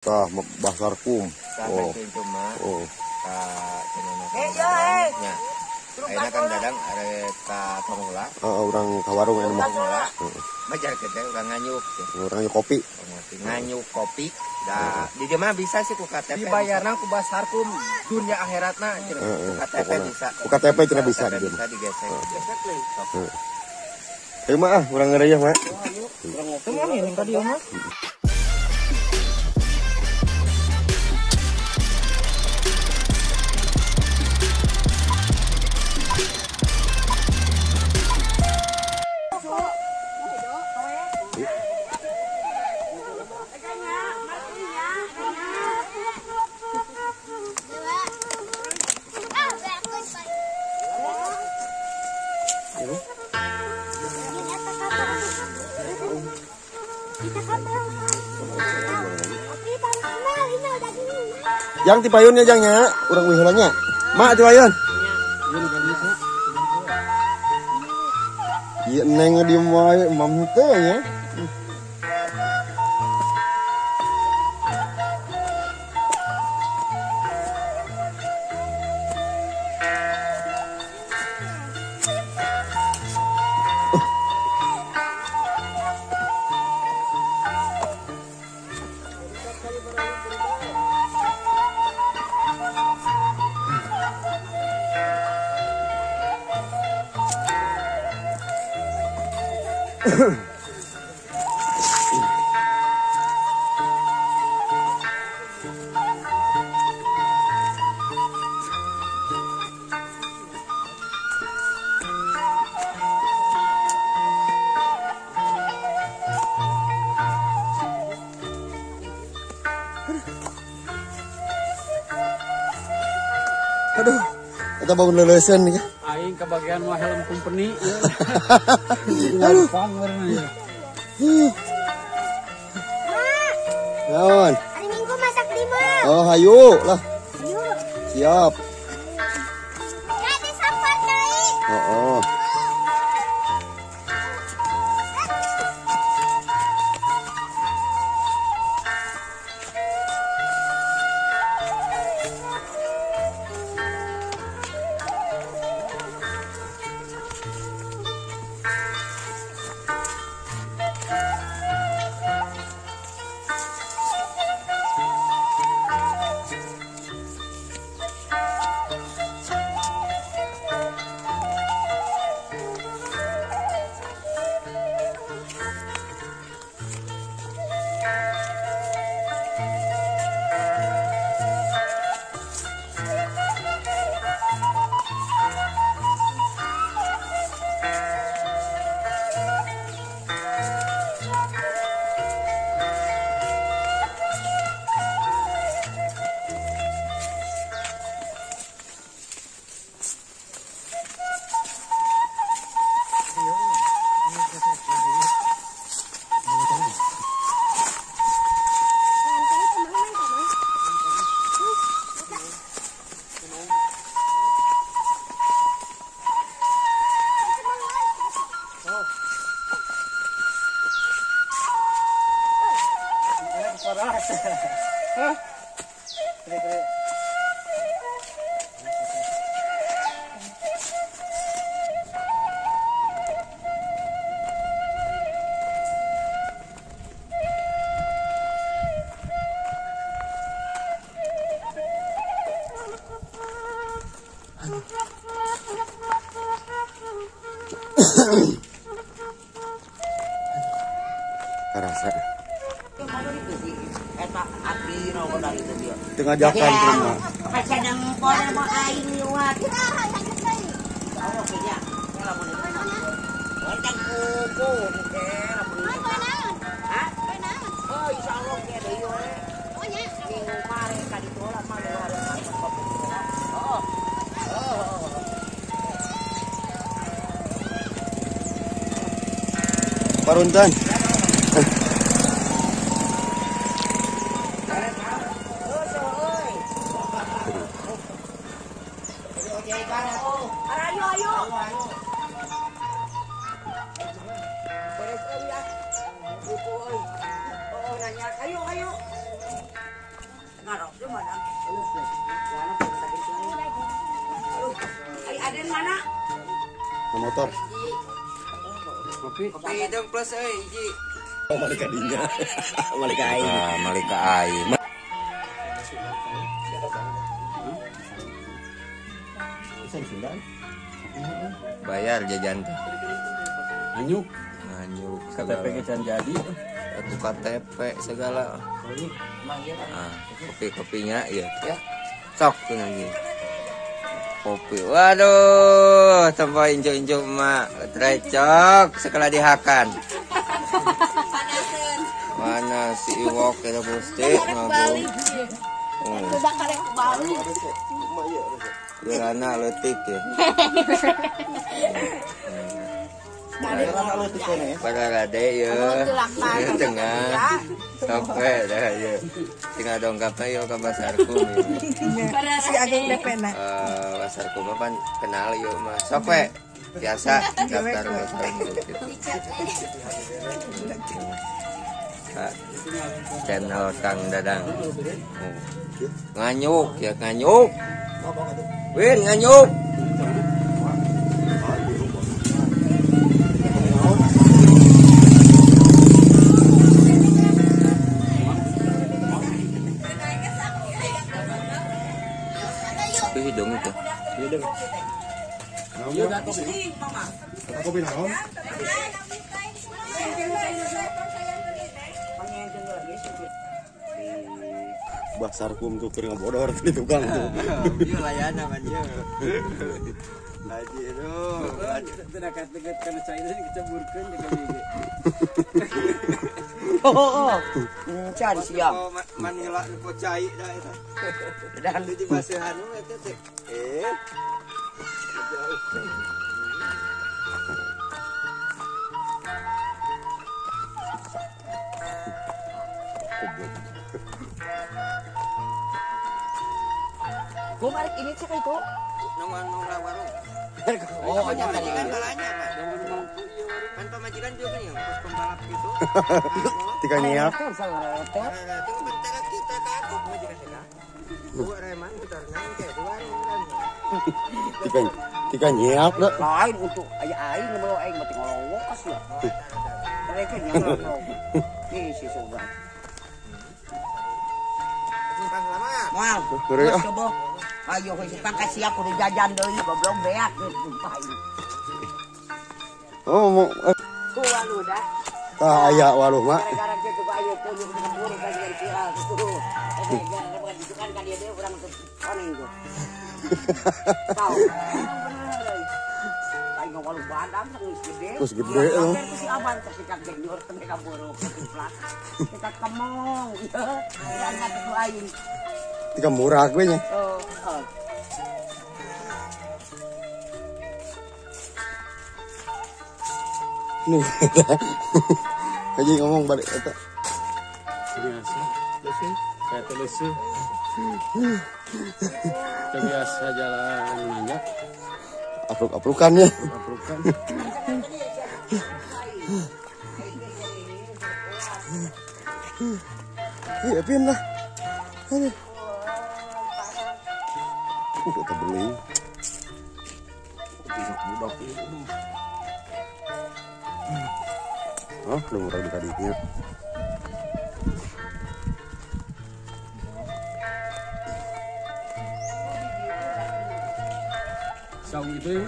Tah, basar kum. Oh. Oh. Ayeuna kan dadang arek ka pamula. Orang ka warung anu mah. Majar teh urang nganyuk. Urang kopi. Nganyuk kopi. Da di dieu mah bisa sih ku KTP. Dibayarna ku basar kum dunia akhiratna cenah. Ku KTP bisa. Ku KTP cenah bisa di dieu. Bisa digesek. Ayo mah urang ngeureuh mah. Teu mah ngiring ka dieu mah. Yang tipayunnya jangnya, urang wihulanya. Mak tipayun. Ieu neng diem wae, mam teh nya. Aduh, kita bangun lelesen nih. Aing kebagian mah helm company. Aduh. Warna-warna. Naon? Hari Minggu masak di mall. Oh, hayu lah. Ayo. Siap. Ya di sampar kali. Oh. Karasa. Tengah jakan rumah. Kadang kono mau aing liwat. Paruntan. Ada mana? Motor. Kopi. Kopi dong plus hiji. Oh, malika dinya. Malika aing. Ah, malika aing. Bayar jajan teh. Anyuk. Nganyuk KTP can jadi. Itu KTP segala. Ah, kopi-kopinya iya. Ya. Sok tuh lagi. Kopi. Waduh, tambah injuk-injuk mak. Trecok sekala dihakan. Mana si Iwok kita Gusti ngabung. Bakar yang ke Bali. Gerana leutik ya. Pada rade ya. Tengah. Sampai dah ya. Tinggal dongkapnya yo ke pasarku. Si Agung DP-na. Pasarku mah pan kenal yo mah. Sok we. Biasa daftar Facebook gitu. Channel Kang Dadang. Nganyuk ya nganyuk. Win nganyuk. Itu hidung itu. Kopi naon? Basar kum tuh kering bodor di tukang tuh. Iya layana man yo. Haji aduh. Dekat-dekat kana cai teh diceburkeun jaga gigi. Oh. Cari siap. Oh manila nu cai dah eta. Dan di basehan nu eta teh. Gue marik ini cek itu. Nong warung. Oh, Kan nyata majikan nih. kalanya Pak. Kan pamajikan juga nih, pos pembalap gitu. Tika nyiap. Itu salah rete. Itu bentar kita takut majikan kita. Dua reman putar nang kayak dua reman. Tika nyiap dah. Lain untuk aya aing mau aing mati ngolong kas ya. Mereka yang ngolong. Ini si Sobat. Simpang lama. Mal, Mereka. bos coba. Ayo we pangkat siap kudu jajan deui goblok beak tumpahin. Oh, mau Ku anu dah. aya waluh mak. Gara-gara dia tuh ayo punya buru bagian viral tuh. Gara-gara bukan itu kan dia orang tuh oning tuh. Tahu. Kayak walu badan terus gede. Terus gede loh. Si aban ketika gendur mereka buru keplak. Kita kemong ya. Yang ngatu tuh aing. Tika murah gue nya. Oh. Nih. Haji ngomong balik eta. Biasa. Kayak telesih. Biasa jalan nanjak. Apruk-aprukannya. Aprukan. Iya, pin lah. Aduh. Kita beli. Budak-budak ini. Oh, udah murah di tadinya. Saung itu